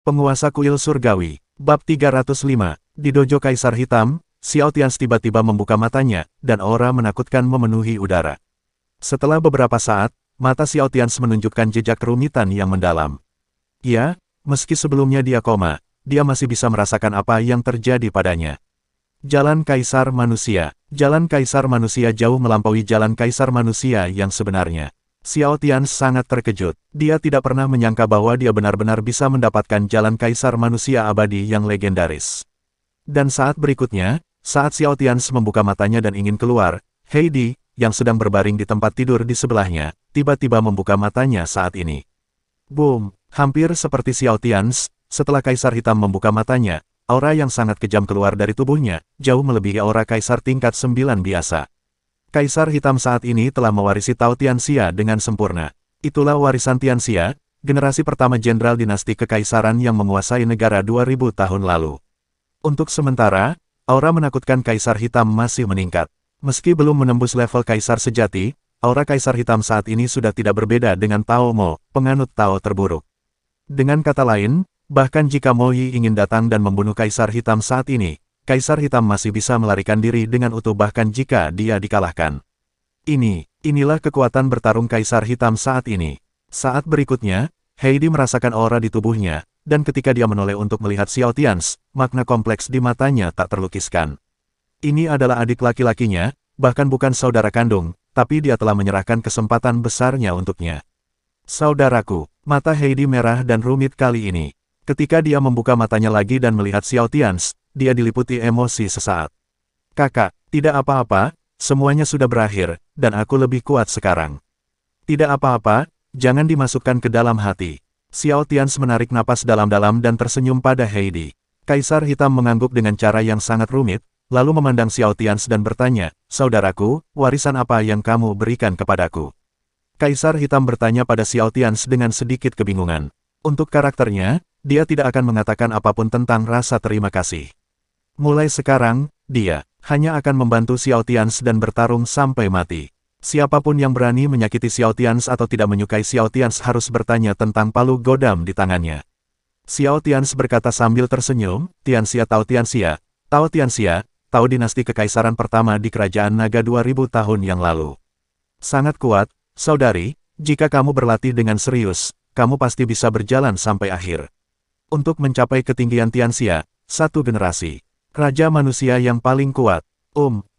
Penguasa Kuil Surgawi, Bab 305, di Dojo Kaisar Hitam, Xiao Tians tiba-tiba membuka matanya, dan aura menakutkan memenuhi udara. Setelah beberapa saat, mata Xiao Tians menunjukkan jejak kerumitan yang mendalam. Ya, meski sebelumnya dia koma, dia masih bisa merasakan apa yang terjadi padanya. Jalan Kaisar Manusia. Jalan Kaisar Manusia jauh melampaui jalan Kaisar Manusia yang sebenarnya. Xiao Tians sangat terkejut. Dia tidak pernah menyangka bahwa dia benar-benar bisa mendapatkan jalan Kaisar Manusia abadi yang legendaris. Dan saat berikutnya, saat Xiao Tians membuka matanya dan ingin keluar, Heidi, yang sedang berbaring di tempat tidur di sebelahnya, tiba-tiba membuka matanya saat ini. Boom! Hampir seperti Xiao Tians, setelah Kaisar Hitam membuka matanya, aura yang sangat kejam keluar dari tubuhnya, jauh melebihi aura Kaisar tingkat 9 biasa. Kaisar Hitam saat ini telah mewarisi Tao Tianxia dengan sempurna. Itulah warisan Tianxia, generasi pertama jenderal dinasti kekaisaran yang menguasai negara 2000 tahun lalu. Untuk sementara, aura menakutkan Kaisar Hitam masih meningkat. Meski belum menembus level Kaisar sejati, aura Kaisar Hitam saat ini sudah tidak berbeda dengan Tao Mo, penganut Tao terburuk. Dengan kata lain, bahkan jika Mo Yi ingin datang dan membunuh Kaisar Hitam saat ini, Kaisar Hitam masih bisa melarikan diri dengan utuh bahkan jika dia dikalahkan. Inilah kekuatan bertarung Kaisar Hitam saat ini. Saat berikutnya, Heidi merasakan aura di tubuhnya, dan ketika dia menoleh untuk melihat Xiao Tians, makna kompleks di matanya tak terlukiskan. Ini adalah adik laki-lakinya, bahkan bukan saudara kandung, tapi dia telah menyerahkan kesempatan besarnya untuknya. Saudaraku, mata Heidi merah dan rumit kali ini. Ketika dia membuka matanya lagi dan melihat Xiao Tians, dia diliputi emosi sesaat. Kakak, tidak apa-apa, semuanya sudah berakhir, dan aku lebih kuat sekarang. Tidak apa-apa, jangan dimasukkan ke dalam hati. Xiao Tians menarik napas dalam-dalam dan tersenyum pada Heidi. Kaisar Hitam mengangguk dengan cara yang sangat rumit, lalu memandang Xiao Tians dan bertanya, "Saudaraku, warisan apa yang kamu berikan kepadaku?" Kaisar Hitam bertanya pada Xiao Tians dengan sedikit kebingungan. Untuk karakternya, dia tidak akan mengatakan apapun tentang rasa terima kasih. Mulai sekarang, dia hanya akan membantu Xiao Tians dan bertarung sampai mati. Siapapun yang berani menyakiti Xiao Tians atau tidak menyukai Xiao Tians harus bertanya tentang palu godam di tangannya. Xiao Tians berkata sambil tersenyum, "Tianxia Tao Tianxia, Tao Tianxia, Tao dinasti kekaisaran pertama di kerajaan naga 2000 tahun yang lalu. Sangat kuat, saudari, jika kamu berlatih dengan serius, kamu pasti bisa berjalan sampai akhir. Untuk mencapai ketinggian Tianxia, satu generasi. Raja manusia yang paling kuat.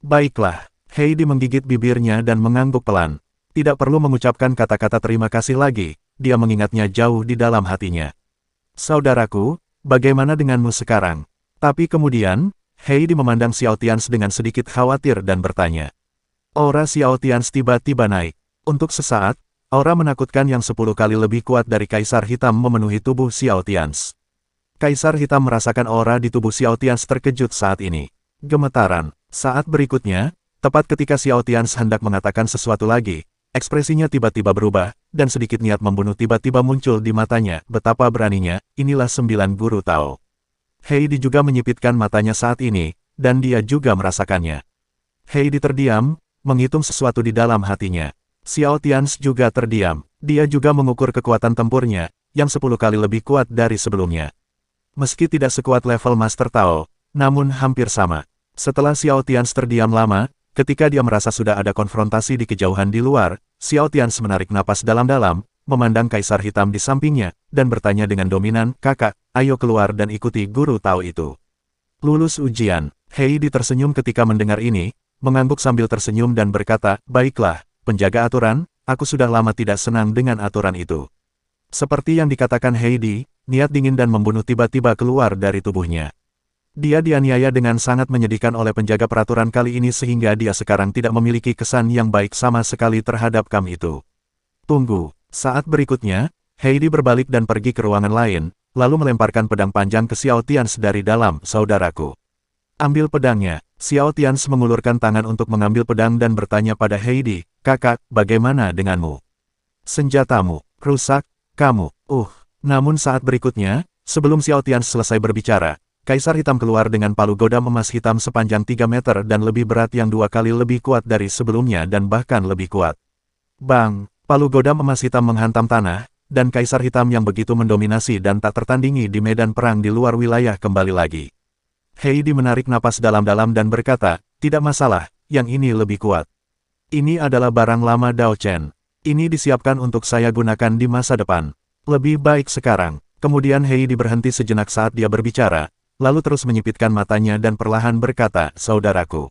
Baiklah." Heidi menggigit bibirnya dan mengangguk pelan. Tidak perlu mengucapkan kata-kata terima kasih lagi, dia mengingatnya jauh di dalam hatinya. "Saudaraku, bagaimana denganmu sekarang?" Tapi kemudian, Heidi memandang Xiao Tians dengan sedikit khawatir dan bertanya. Aura Xiao Tians tiba-tiba naik. Untuk sesaat, aura menakutkan yang 10 kali lebih kuat dari Kaisar Hitam memenuhi tubuh Xiao Tians. Kaisar Hitam merasakan aura di tubuh Xiao Tians terkejut saat ini. Gemetaran. Saat berikutnya, tepat ketika Xiao Tians hendak mengatakan sesuatu lagi, ekspresinya tiba-tiba berubah, dan sedikit niat membunuh tiba-tiba muncul di matanya. Betapa beraninya, inilah 9 guru Tao. Heidi juga menyipitkan matanya saat ini, dan dia juga merasakannya. Heidi terdiam, menghitung sesuatu di dalam hatinya. Xiao Tians juga terdiam. Dia juga mengukur kekuatan tempurnya, yang 10 kali lebih kuat dari sebelumnya. Meski tidak sekuat level Master Tao, namun hampir sama. Setelah Xiao Tians terdiam lama, ketika dia merasa sudah ada konfrontasi di kejauhan di luar, Xiao Tians menarik napas dalam-dalam, memandang Kaisar Hitam di sampingnya, dan bertanya dengan dominan, "Kakak, ayo keluar dan ikuti guru Tao itu." Lulus ujian. Heidi tersenyum ketika mendengar ini, mengangguk sambil tersenyum dan berkata, "Baiklah, penjaga aturan, aku sudah lama tidak senang dengan aturan itu." Seperti yang dikatakan Heidi, niat dingin dan membunuh tiba-tiba keluar dari tubuhnya. Dia dianiaya dengan sangat menyedihkan oleh penjaga peraturan kali ini sehingga dia sekarang tidak memiliki kesan yang baik sama sekali terhadap Kam itu. Tunggu. Saat berikutnya, Heidi berbalik dan pergi ke ruangan lain, lalu melemparkan pedang panjang ke Xiao Tians dari dalam. "Saudaraku, ambil pedangnya." Xiao Tians mengulurkan tangan untuk mengambil pedang dan bertanya pada Heidi, "Kakak, bagaimana denganmu? Senjatamu rusak, kamu." Namun saat berikutnya, sebelum Xiao Tians selesai berbicara, Kaisar Hitam keluar dengan palu godam emas hitam sepanjang 3 meter dan lebih berat yang 2 kali lebih kuat dari sebelumnya dan bahkan lebih kuat. Bang! Palu godam emas hitam menghantam tanah, dan Kaisar Hitam yang begitu mendominasi dan tak tertandingi di medan perang di luar wilayah kembali lagi. Heidi menarik napas dalam-dalam dan berkata, tidak masalah, yang ini lebih kuat. Ini adalah barang lama Dao Chen. Ini disiapkan untuk saya gunakan di masa depan. Lebih baik sekarang. Kemudian Heidi berhenti sejenak saat dia berbicara, lalu terus menyipitkan matanya dan perlahan berkata, saudaraku.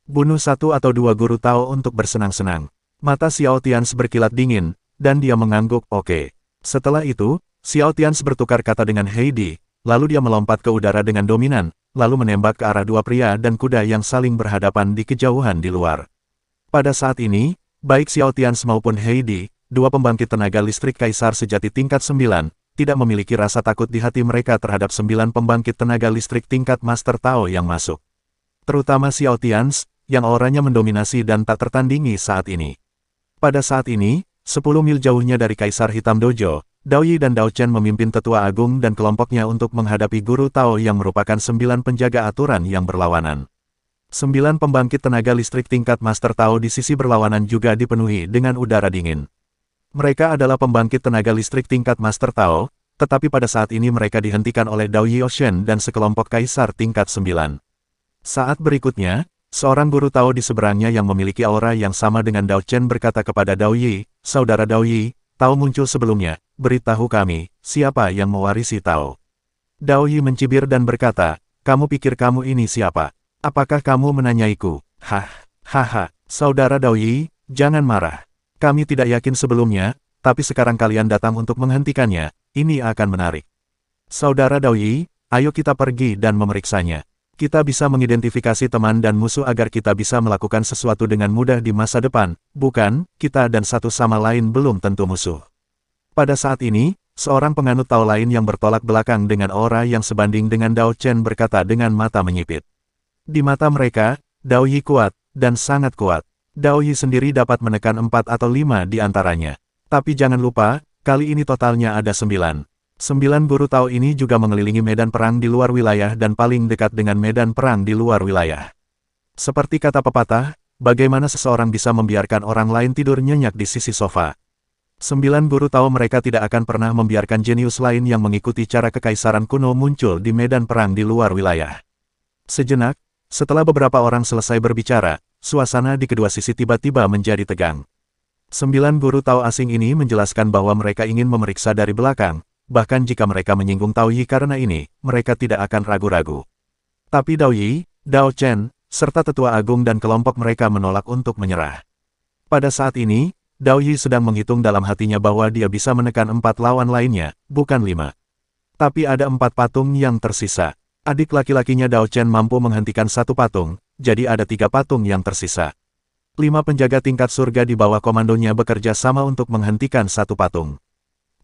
Bunuh 1 atau 2 guru Tao untuk bersenang-senang. Mata Xiao Tians berkilat dingin, dan dia mengangguk, oke. Setelah itu, Xiao Tians bertukar kata dengan Heidi, lalu dia melompat ke udara dengan dominan, lalu menembak ke arah 2 pria dan kuda yang saling berhadapan di kejauhan di luar. Pada saat ini, baik Xiao Tians maupun Heidi, 2 pembangkit tenaga listrik kaisar sejati tingkat 9, tidak memiliki rasa takut di hati mereka terhadap 9 pembangkit tenaga listrik tingkat Master Tao yang masuk. Terutama Xiao Tians, yang auranya mendominasi dan tak tertandingi saat ini. Pada saat ini, 10 mil jauhnya dari Kaisar Hitam Dojo, Dao Yi dan Dao Chen memimpin Tetua Agung dan kelompoknya untuk menghadapi Guru Tao yang merupakan 9 penjaga aturan yang berlawanan. 9 pembangkit tenaga listrik tingkat Master Tao di sisi berlawanan juga dipenuhi dengan udara dingin. Mereka adalah pembangkit tenaga listrik tingkat Master Tao, tetapi pada saat ini mereka dihentikan oleh Dao Yi Oshen dan sekelompok kaisar tingkat 9. Saat berikutnya, seorang guru Tao di seberangnya yang memiliki aura yang sama dengan Dao Chen berkata kepada Dao Yi, saudara Dao Yi, Tao muncul sebelumnya, beritahu kami, siapa yang mewarisi Tao. Dao Yi mencibir dan berkata, kamu pikir kamu ini siapa? Apakah kamu menanyaiku? Haha, saudara Dao Yi, jangan marah. Kami tidak yakin sebelumnya, tapi sekarang kalian datang untuk menghentikannya, ini akan menarik. Saudara Dao Yi, ayo kita pergi dan memeriksanya. Kita bisa mengidentifikasi teman dan musuh agar kita bisa melakukan sesuatu dengan mudah di masa depan, bukan, kita dan satu sama lain belum tentu musuh. Pada saat ini, seorang penganut Tao lain yang bertolak belakang dengan aura yang sebanding dengan Dao Chen berkata dengan mata menyipit. Di mata mereka, Dao Yi kuat, dan sangat kuat. Dao Yi sendiri dapat menekan 4 atau 5 di antaranya. Tapi jangan lupa, kali ini totalnya ada 9. 9 guru Tao ini juga mengelilingi medan perang di luar wilayah dan paling dekat dengan medan perang di luar wilayah. Seperti kata pepatah, bagaimana seseorang bisa membiarkan orang lain tidur nyenyak di sisi sofa? 9 guru Tao mereka tidak akan pernah membiarkan jenius lain yang mengikuti cara kekaisaran kuno muncul di medan perang di luar wilayah. Sejenak, setelah beberapa orang selesai berbicara, suasana di kedua sisi tiba-tiba menjadi tegang. 9 guru Tao asing ini menjelaskan bahwa mereka ingin memeriksa dari belakang. Bahkan jika mereka menyinggung Dao Yi karena ini, mereka tidak akan ragu-ragu. Tapi Dao Yi, Dao Chen, serta Tetua Agung dan kelompok mereka menolak untuk menyerah. Pada saat ini, Dao Yi sedang menghitung dalam hatinya bahwa dia bisa menekan 4 lawan lainnya, bukan 5. Tapi ada 4 patung yang tersisa. Adik laki-lakinya Dao Chen mampu menghentikan 1 patung, jadi ada 3 patung yang tersisa. 5 penjaga tingkat surga di bawah komandonya bekerja sama untuk menghentikan 1 patung.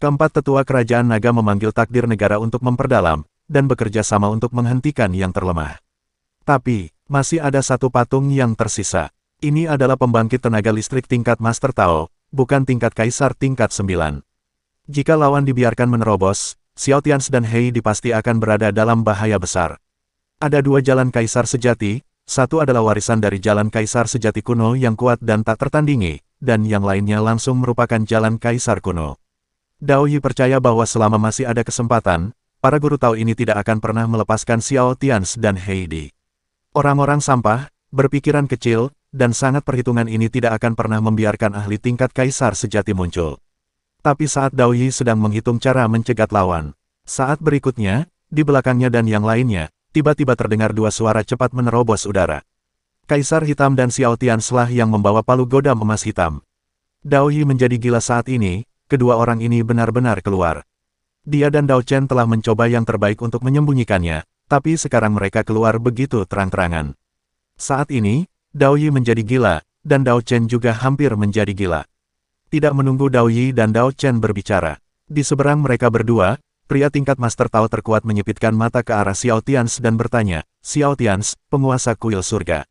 Keempat tetua kerajaan naga memanggil takdir negara untuk memperdalam, dan bekerja sama untuk menghentikan yang terlemah. Tapi, masih ada 1 patung yang tersisa. Ini adalah pembangkit tenaga listrik tingkat Master Tao, bukan tingkat Kaisar tingkat 9. Jika lawan dibiarkan menerobos, Xiao Tians dan Heidi pasti akan berada dalam bahaya besar. Ada 2 jalan Kaisar sejati, satu adalah warisan dari jalan Kaisar sejati kuno yang kuat dan tak tertandingi, dan yang lainnya langsung merupakan jalan Kaisar kuno. Dao Yi percaya bahwa selama masih ada kesempatan, para guru Tao ini tidak akan pernah melepaskan Xiao Tians dan Heidi. Orang-orang sampah, berpikiran kecil, dan sangat perhitungan ini tidak akan pernah membiarkan ahli tingkat Kaisar sejati muncul. Tapi saat Dao Yi sedang menghitung cara mencegat lawan, saat berikutnya, di belakangnya dan yang lainnya, tiba-tiba terdengar 2 suara cepat menerobos udara. Kaisar Hitam dan Xiao Tians lah yang membawa palu godam emas hitam. Dao Yi menjadi gila saat ini. Kedua orang ini benar-benar keluar. Dia dan Dao Chen telah mencoba yang terbaik untuk menyembunyikannya, tapi sekarang mereka keluar begitu terang-terangan. Saat ini, Dao Yi menjadi gila, dan Dao Chen juga hampir menjadi gila. Tidak menunggu Dao Yi dan Dao Chen berbicara. Di seberang mereka berdua, pria tingkat Master Tao terkuat menyipitkan mata ke arah Xiao Tians dan bertanya, Xiao Tians, penguasa kuil surga.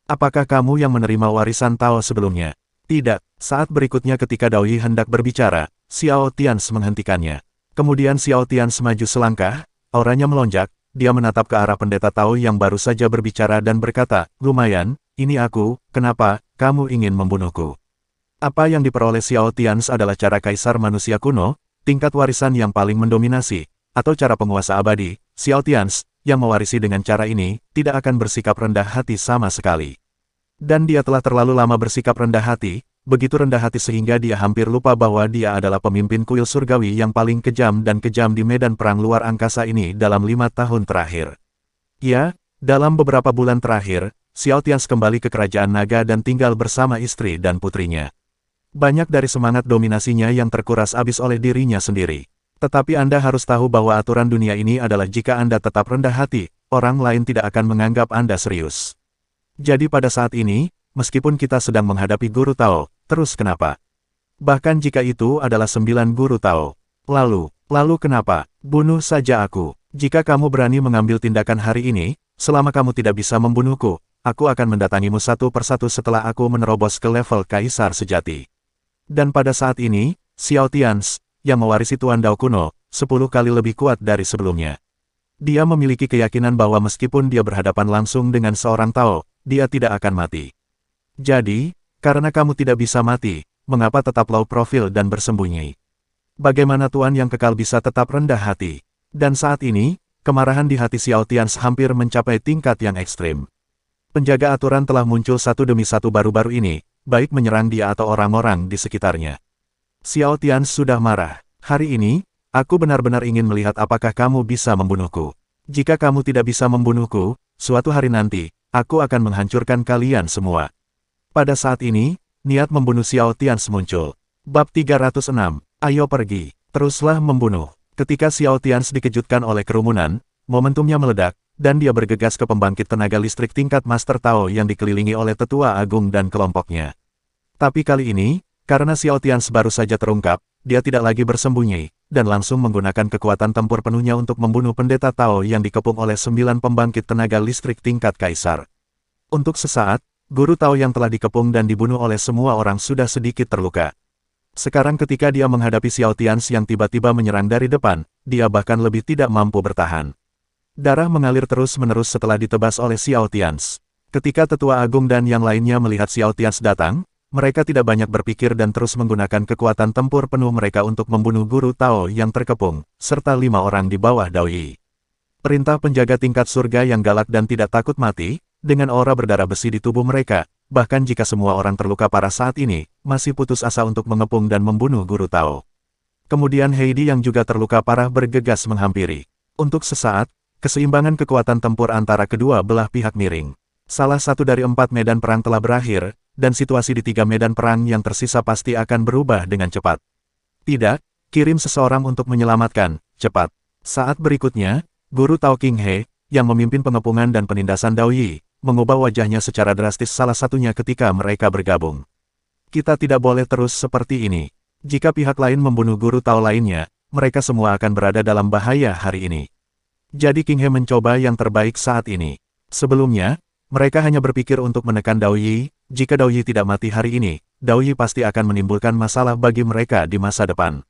Apakah kamu yang menerima warisan Tao sebelumnya? Tidak. Saat berikutnya ketika Dao Yi hendak berbicara, Xiao Tians menghentikannya. Kemudian Xiao Tians maju selangkah, auranya melonjak, dia menatap ke arah pendeta Tao yang baru saja berbicara dan berkata, lumayan, ini aku, kenapa, kamu ingin membunuhku? Apa yang diperoleh Xiao Tians adalah cara kaisar manusia kuno, tingkat warisan yang paling mendominasi, atau cara penguasa abadi, Xiao Tians, yang mewarisi dengan cara ini, tidak akan bersikap rendah hati sama sekali. Dan dia telah terlalu lama bersikap rendah hati, begitu rendah hati sehingga dia hampir lupa bahwa dia adalah pemimpin kuil surgawi yang paling kejam dan kejam di medan perang luar angkasa ini dalam 5 tahun terakhir. Ya, dalam beberapa bulan terakhir, Xiao Tians kembali ke kerajaan naga dan tinggal bersama istri dan putrinya. Banyak dari semangat dominasinya yang terkuras habis oleh dirinya sendiri. Tetapi Anda harus tahu bahwa aturan dunia ini adalah jika Anda tetap rendah hati, orang lain tidak akan menganggap Anda serius. Jadi pada saat ini, meskipun kita sedang menghadapi Guru Tao, terus kenapa? Bahkan jika itu adalah 9 Guru Tao. Lalu kenapa? Bunuh saja aku. Jika kamu berani mengambil tindakan hari ini, selama kamu tidak bisa membunuhku, aku akan mendatangimu satu persatu setelah aku menerobos ke level Kaisar sejati. Dan pada saat ini, Xiao Tians, yang mewarisi Tuan Dao kuno, 10 kali lebih kuat dari sebelumnya. Dia memiliki keyakinan bahwa meskipun dia berhadapan langsung dengan seorang Tao, dia tidak akan mati. Jadi, karena kamu tidak bisa mati, mengapa tetap low profile dan bersembunyi? Bagaimana Tuan yang kekal bisa tetap rendah hati? Dan saat ini, kemarahan di hati Xiao Tians hampir mencapai tingkat yang ekstrim. Penjaga aturan telah muncul satu demi satu baru-baru ini, baik menyerang dia atau orang-orang di sekitarnya. Xiao Tians sudah marah. Hari ini, aku benar-benar ingin melihat apakah kamu bisa membunuhku. Jika kamu tidak bisa membunuhku, suatu hari nanti, aku akan menghancurkan kalian semua. Pada saat ini, niat membunuh Xiao Tians muncul. Bab 306, ayo pergi, teruslah membunuh. Ketika Xiao Tians dikejutkan oleh kerumunan, momentumnya meledak, dan dia bergegas ke pembangkit tenaga listrik tingkat Master Tao yang dikelilingi oleh Tetua Agung dan kelompoknya. Tapi kali ini, karena Xiao Tians baru saja terungkap, dia tidak lagi bersembunyi, dan langsung menggunakan kekuatan tempur penuhnya untuk membunuh pendeta Tao yang dikepung oleh 9 pembangkit tenaga listrik tingkat Kaisar. Untuk sesaat, Guru Tao yang telah dikepung dan dibunuh oleh semua orang sudah sedikit terluka. Sekarang ketika dia menghadapi Xiao Tians yang tiba-tiba menyerang dari depan, dia bahkan lebih tidak mampu bertahan. Darah mengalir terus-menerus setelah ditebas oleh Xiao Tians. Ketika Tetua Agung dan yang lainnya melihat Xiao Tians datang, mereka tidak banyak berpikir dan terus menggunakan kekuatan tempur penuh mereka untuk membunuh Guru Tao yang terkepung, serta 5 orang di bawah Dao Yi. Perintah penjaga tingkat surga yang galak dan tidak takut mati, dengan aura berdarah besi di tubuh mereka, bahkan jika semua orang terluka parah saat ini, masih putus asa untuk mengepung dan membunuh Guru Tao. Kemudian Heidi yang juga terluka parah bergegas menghampiri. Untuk sesaat, keseimbangan kekuatan tempur antara kedua belah pihak miring. Salah satu dari 4 medan perang telah berakhir, dan situasi di 3 medan perang yang tersisa pasti akan berubah dengan cepat. Tidak, kirim seseorang untuk menyelamatkan, cepat. Saat berikutnya, Guru Tao King He, yang memimpin pengepungan dan penindasan Dao Yi, mengubah wajahnya secara drastis salah satunya ketika mereka bergabung. Kita tidak boleh terus seperti ini. Jika pihak lain membunuh Guru Tao lainnya, mereka semua akan berada dalam bahaya hari ini. Jadi King He mencoba yang terbaik saat ini. Sebelumnya, mereka hanya berpikir untuk menekan Dao Yi. Jika Dao Yi tidak mati hari ini, Dao Yi pasti akan menimbulkan masalah bagi mereka di masa depan.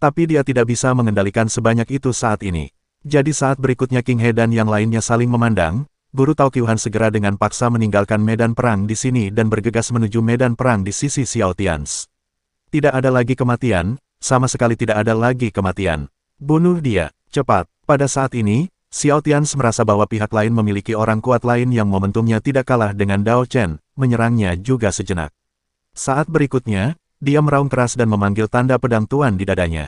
Tapi dia tidak bisa mengendalikan sebanyak itu saat ini. Jadi saat berikutnya King He dan yang lainnya saling memandang, Guru Tao Qiuhan segera dengan paksa meninggalkan medan perang di sini dan bergegas menuju medan perang di sisi Xiao Tians. Tidak ada lagi kematian, sama sekali tidak ada lagi kematian. Bunuh dia, cepat. Pada saat ini, Xiao Tians merasa bahwa pihak lain memiliki orang kuat lain yang momentumnya tidak kalah dengan Dao Chen, menyerangnya juga sejenak. Saat berikutnya, dia meraung keras dan memanggil tanda pedang Tuan di dadanya.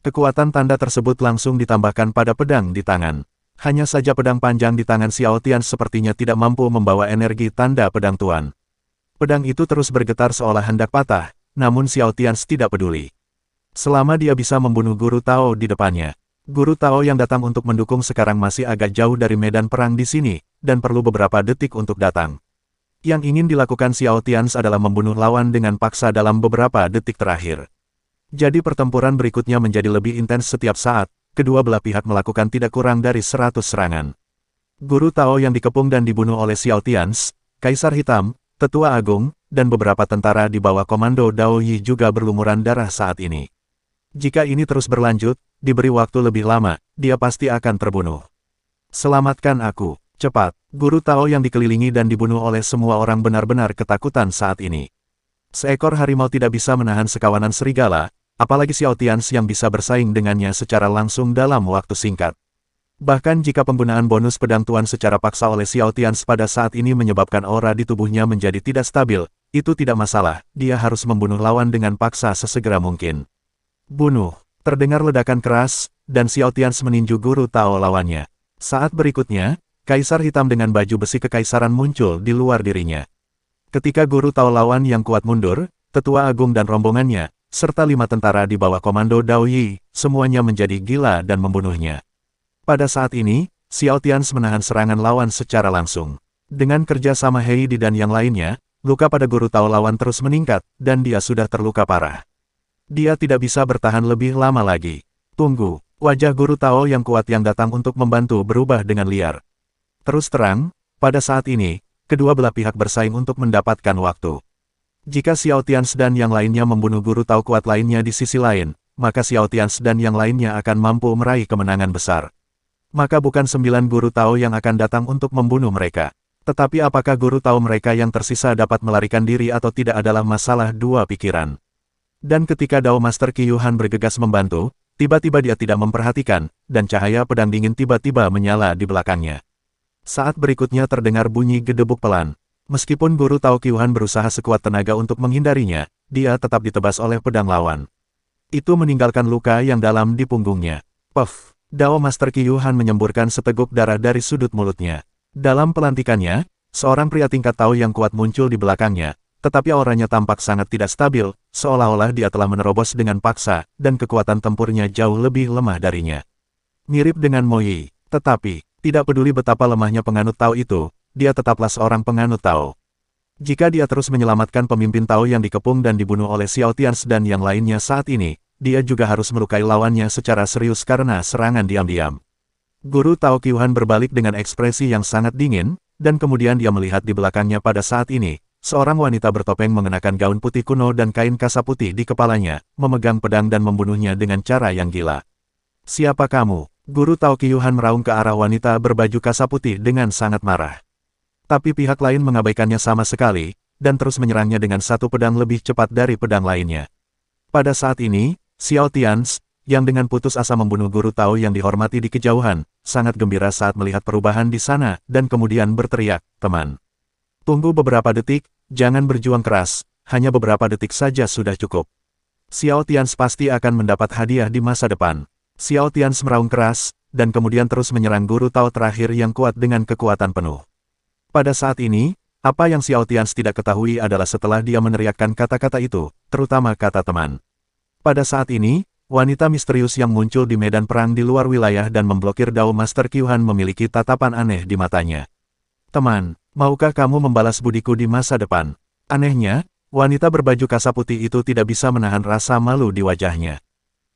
Kekuatan tanda tersebut langsung ditambahkan pada pedang di tangan. Hanya saja pedang panjang di tangan Xiao Tians sepertinya tidak mampu membawa energi tanda pedang Tuan. Pedang itu terus bergetar seolah hendak patah, namun Xiao Tians tidak peduli. Selama dia bisa membunuh Guru Tao di depannya. Guru Tao yang datang untuk mendukung sekarang masih agak jauh dari medan perang di sini, dan perlu beberapa detik untuk datang. Yang ingin dilakukan Xiao Tians adalah membunuh lawan dengan paksa dalam beberapa detik terakhir. Jadi pertempuran berikutnya menjadi lebih intens setiap saat, kedua belah pihak melakukan tidak kurang dari 100 serangan. Guru Tao yang dikepung dan dibunuh oleh Xiao Tians, Kaisar Hitam, Tetua Agung, dan beberapa tentara di bawah komando Dao Yi juga berlumuran darah saat ini. Jika ini terus berlanjut, diberi waktu lebih lama, dia pasti akan terbunuh. Selamatkan aku, cepat. Guru Tao yang dikelilingi dan dibunuh oleh semua orang benar-benar ketakutan saat ini. Seekor harimau tidak bisa menahan sekawanan serigala, apalagi Xiao Tians yang bisa bersaing dengannya secara langsung dalam waktu singkat. Bahkan jika penggunaan bonus pedang tuan secara paksa oleh Xiao Tians pada saat ini menyebabkan aura di tubuhnya menjadi tidak stabil, itu tidak masalah, dia harus membunuh lawan dengan paksa sesegera mungkin. Bunuh! Terdengar ledakan keras, dan Xiao Tians meninju guru Tao lawannya. Saat berikutnya, Kaisar Hitam dengan baju besi kekaisaran muncul di luar dirinya. Ketika guru Tao lawan yang kuat mundur, Tetua Agung dan rombongannya, serta 5 tentara di bawah komando Dao Yi, semuanya menjadi gila dan membunuhnya. Pada saat ini, Xiao Tians menahan serangan lawan secara langsung. Dengan kerja sama Heidi dan yang lainnya, luka pada guru Tao lawan terus meningkat, dan dia sudah terluka parah. Dia tidak bisa bertahan lebih lama lagi. Tunggu, wajah guru Tao yang kuat yang datang untuk membantu berubah dengan liar. Terus terang, pada saat ini, kedua belah pihak bersaing untuk mendapatkan waktu. Jika Xiao Tians dan yang lainnya membunuh guru Tao kuat lainnya di sisi lain, maka Xiao Tians dan yang lainnya akan mampu meraih kemenangan besar. Maka bukan 9 guru Tao yang akan datang untuk membunuh mereka. Tetapi apakah guru Tao mereka yang tersisa dapat melarikan diri atau tidak adalah masalah dua pikiran. Dan ketika Dao Master Qi Yuhan bergegas membantu, tiba-tiba dia tidak memperhatikan, dan cahaya pedang dingin tiba-tiba menyala di belakangnya. Saat berikutnya terdengar bunyi gedebuk pelan. Meskipun guru Tao Qi Yuhan berusaha sekuat tenaga untuk menghindarinya, dia tetap ditebas oleh pedang lawan. Itu meninggalkan luka yang dalam di punggungnya. Puff! Dao Master Qi Yuhan menyemburkan seteguk darah dari sudut mulutnya. Dalam pelantikannya, seorang pria tingkat Tao yang kuat muncul di belakangnya, tetapi auranya tampak sangat tidak stabil, seolah-olah dia telah menerobos dengan paksa, dan kekuatan tempurnya jauh lebih lemah darinya. Mirip dengan Mo Yi, tetapi, tidak peduli betapa lemahnya penganut Tao itu, dia tetaplah seorang penganut Tao. Jika dia terus menyelamatkan pemimpin Tao yang dikepung dan dibunuh oleh Xiao Tians dan yang lainnya saat ini, dia juga harus melukai lawannya secara serius karena serangan diam-diam. Guru Tao Qi Yuhan berbalik dengan ekspresi yang sangat dingin, dan kemudian dia melihat di belakangnya pada saat ini, seorang wanita bertopeng mengenakan gaun putih kuno dan kain kasa putih di kepalanya, memegang pedang dan membunuhnya dengan cara yang gila. Siapa kamu? Guru Tao Qi Yuhan meraung ke arah wanita berbaju kasa putih dengan sangat marah. Tapi pihak lain mengabaikannya sama sekali, dan terus menyerangnya dengan satu pedang lebih cepat dari pedang lainnya. Pada saat ini, Xiao Tians, yang dengan putus asa membunuh guru Tao yang dihormati di kejauhan, sangat gembira saat melihat perubahan di sana, dan kemudian berteriak, "Teman! Tunggu beberapa detik, jangan berjuang keras, hanya beberapa detik saja sudah cukup. Xiao Tians pasti akan mendapat hadiah di masa depan." Xiao Tians meraung keras, dan kemudian terus menyerang guru Tao terakhir yang kuat dengan kekuatan penuh. Pada saat ini, apa yang Xiao Tians tidak ketahui adalah setelah dia meneriakkan kata-kata itu, terutama kata teman. Pada saat ini, wanita misterius yang muncul di medan perang di luar wilayah dan memblokir Dao Master Qi Yuhan memiliki tatapan aneh di matanya. "Teman, maukah kamu membalas budiku di masa depan?" Anehnya, wanita berbaju kasa putih itu tidak bisa menahan rasa malu di wajahnya.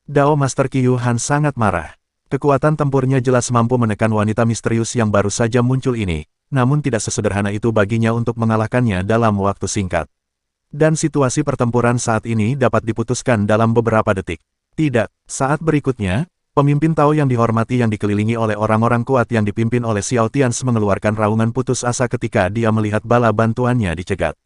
Dao Master Qi Yuhan sangat marah. Kekuatan tempurnya jelas mampu menekan wanita misterius yang baru saja muncul ini, namun tidak sesederhana itu baginya untuk mengalahkannya dalam waktu singkat. Dan situasi pertempuran saat ini dapat diputuskan dalam beberapa detik. Tidak, saat berikutnya, pemimpin Tao yang dihormati yang dikelilingi oleh orang-orang kuat yang dipimpin oleh Xiao Tians mengeluarkan raungan putus asa ketika dia melihat bala bantuannya dicegat.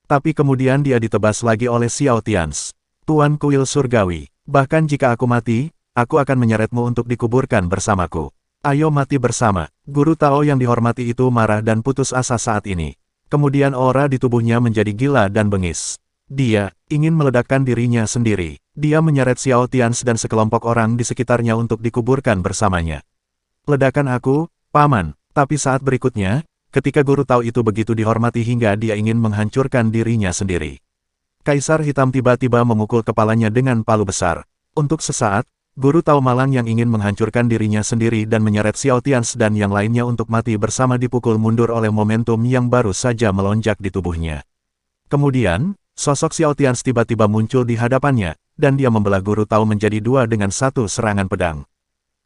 Tapi kemudian dia ditebas lagi oleh Xiao Tians. "Tuan Kuil Surgawi, bahkan jika aku mati, aku akan menyeretmu untuk dikuburkan bersamaku. Ayo mati bersama." Guru Tao yang dihormati itu marah dan putus asa saat ini. Kemudian aura di tubuhnya menjadi gila dan bengis. Dia ingin meledakkan dirinya sendiri. Dia menyeret Xiao Tians dan sekelompok orang di sekitarnya untuk dikuburkan bersamanya. "Ledakan aku, Paman." Tapi saat berikutnya, ketika guru Tao itu begitu dihormati hingga dia ingin menghancurkan dirinya sendiri. Kaisar Hitam tiba-tiba memukul kepalanya dengan palu besar. Untuk sesaat, guru Tao malang yang ingin menghancurkan dirinya sendiri dan menyeret Xiao Tians dan yang lainnya untuk mati bersama dipukul mundur oleh momentum yang baru saja melonjak di tubuhnya. Kemudian, sosok Xiao Tians tiba-tiba muncul di hadapannya, dan dia membelah guru Tao menjadi dua dengan satu serangan pedang.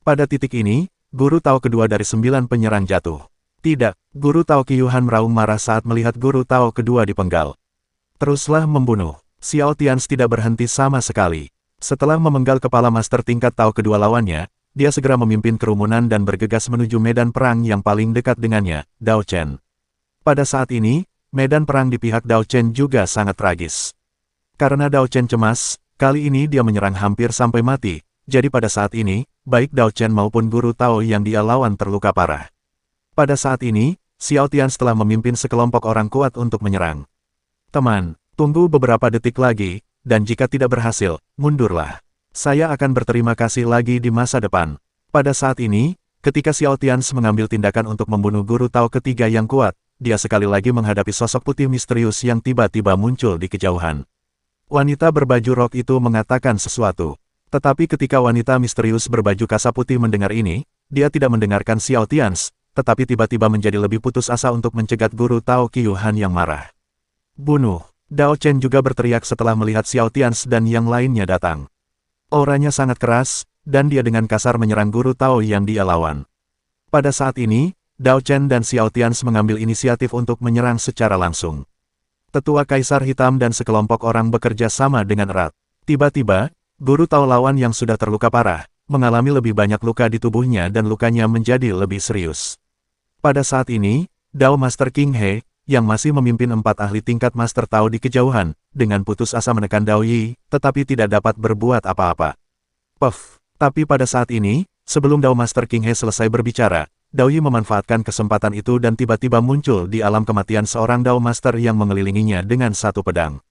Pada titik ini, guru Tao kedua dari 9 penyerang jatuh. Tidak, guru Tao Qi Yuhan meraung marah saat melihat guru Tao kedua dipenggal. Teruslah membunuh. Xiao Tians tidak berhenti sama sekali. Setelah memenggal kepala master tingkat Tao kedua lawannya, dia segera memimpin kerumunan dan bergegas menuju medan perang yang paling dekat dengannya, Dao Chen. Pada saat ini, medan perang di pihak Dao Chen juga sangat tragis. Karena Dao Chen cemas, Kali ini dia menyerang hampir sampai mati, jadi pada saat ini, baik Dao Chen maupun Guru Tao yang dia lawan terluka parah. Pada saat ini, Xiao Tian telah memimpin sekelompok orang kuat untuk menyerang. Teman, tunggu beberapa detik lagi, dan jika tidak berhasil, mundurlah. Saya akan berterima kasih lagi di masa depan. Pada saat ini, ketika Xiao Tian mengambil tindakan untuk membunuh Guru Tao ketiga yang kuat, dia sekali lagi menghadapi sosok putih misterius yang tiba-tiba muncul di kejauhan. Wanita berbaju rok itu mengatakan sesuatu. Tetapi ketika wanita misterius berbaju kasa putih mendengar ini, dia tidak mendengarkan Xiao Tian, tetapi tiba-tiba menjadi lebih putus asa untuk mencegat Guru Tao Qiuhan yang marah. Bunuh! Dao Chen juga berteriak setelah melihat Xiao Tian dan yang lainnya datang. Auranya sangat keras, dan dia dengan kasar menyerang Guru Tao yang dia lawan. Pada saat ini, Dao Chen dan Xiao Tian mengambil inisiatif untuk menyerang secara langsung. Tetua Kaisar Hitam dan sekelompok orang bekerja sama dengan erat. Tiba-tiba, Guru Tao lawan yang sudah terluka parah, mengalami lebih banyak luka di tubuhnya dan lukanya menjadi lebih serius. Pada saat ini, Dao Master King He, yang masih memimpin 4 ahli tingkat Master Tao di kejauhan, dengan putus asa menekan Dao Yi, tetapi tidak dapat berbuat apa-apa. Puff! Tapi pada saat ini, sebelum Dao Master King He selesai berbicara, Dao Yi memanfaatkan kesempatan itu dan tiba-tiba muncul di alam kematian seorang Dao Master yang mengelilinginya dengan satu pedang.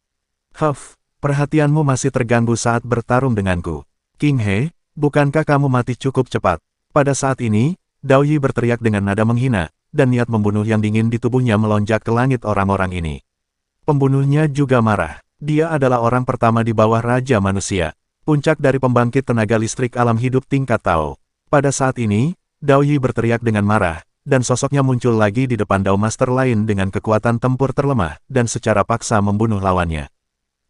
Huff! Perhatianmu masih terganggu saat bertarung denganku. King He, bukankah kamu mati cukup cepat? Pada saat ini, Dao Yi berteriak dengan nada menghina, dan niat membunuh yang dingin di tubuhnya melonjak ke langit orang-orang ini. Pembunuhnya juga marah. Dia adalah orang pertama di bawah Raja Manusia, puncak dari pembangkit tenaga listrik alam hidup tingkat Tao. Pada saat ini, Dao Yi berteriak dengan marah, dan sosoknya muncul lagi di depan Dao Master lain dengan kekuatan tempur terlemah, dan secara paksa membunuh lawannya.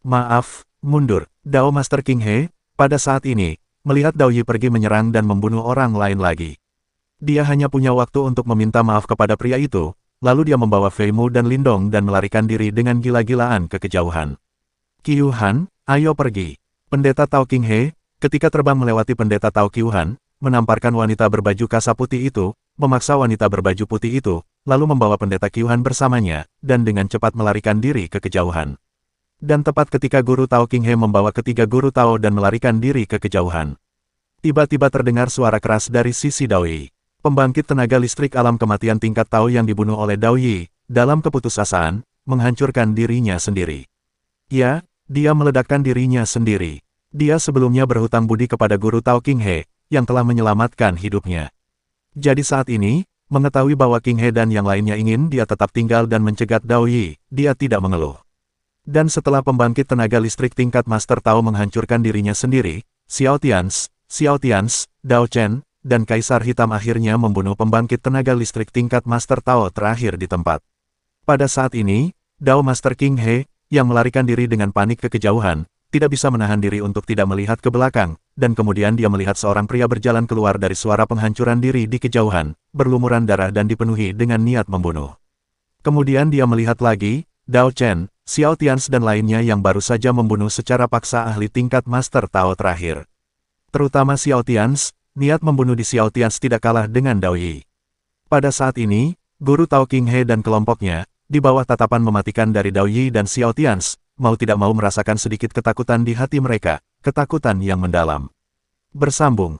Maaf, mundur. Dao Master King He, pada saat ini, melihat Dao Yi pergi menyerang dan membunuh orang lain lagi. Dia hanya punya waktu untuk meminta maaf kepada pria itu, lalu dia membawa Fei Mu dan Lindong dan melarikan diri dengan gila-gilaan ke kejauhan. Qiuhan, ayo pergi. Pendeta Tao King He, ketika terbang melewati pendeta Tao Qiuhan, menamparkan wanita berbaju kasa putih itu, memaksa wanita berbaju putih itu, lalu membawa pendeta Qiuhan bersamanya, dan dengan cepat melarikan diri ke kejauhan. Dan tepat ketika Guru Tao King He membawa ketiga Guru Tao dan melarikan diri ke kejauhan, tiba-tiba terdengar suara keras dari sisi Dao Yi. Pembangkit tenaga listrik alam kematian tingkat Tao yang dibunuh oleh Dao Yi, dalam keputusasaan, menghancurkan dirinya sendiri. Ya, dia meledakkan dirinya sendiri. Dia sebelumnya berhutang budi kepada Guru Tao King He, yang telah menyelamatkan hidupnya. Jadi saat ini, mengetahui bahwa King He dan yang lainnya ingin dia tetap tinggal dan mencegat Dao Yi, dia tidak mengeluh. Dan setelah pembangkit tenaga listrik tingkat Master Tao menghancurkan dirinya sendiri, Xiao Tian, Dao Chen, dan Kaisar Hitam akhirnya membunuh pembangkit tenaga listrik tingkat Master Tao terakhir di tempat. Pada saat ini, Dao Master King He, yang melarikan diri dengan panik ke kejauhan, tidak bisa menahan diri untuk tidak melihat ke belakang, dan kemudian dia melihat seorang pria berjalan keluar dari suara penghancuran diri di kejauhan, berlumuran darah dan dipenuhi dengan niat membunuh. Kemudian dia melihat lagi, Dao Chen, Xiao Tian dan lainnya yang baru saja membunuh secara paksa ahli tingkat Master Tao terakhir. Terutama Xiao Tian, niat membunuh di Xiao Tian tidak kalah dengan Dao Yi. Pada saat ini, Guru Tao King He dan kelompoknya, di bawah tatapan mematikan dari Dao Yi dan Xiao Tian, mau tidak mau merasakan sedikit ketakutan di hati mereka, ketakutan yang mendalam. Bersambung,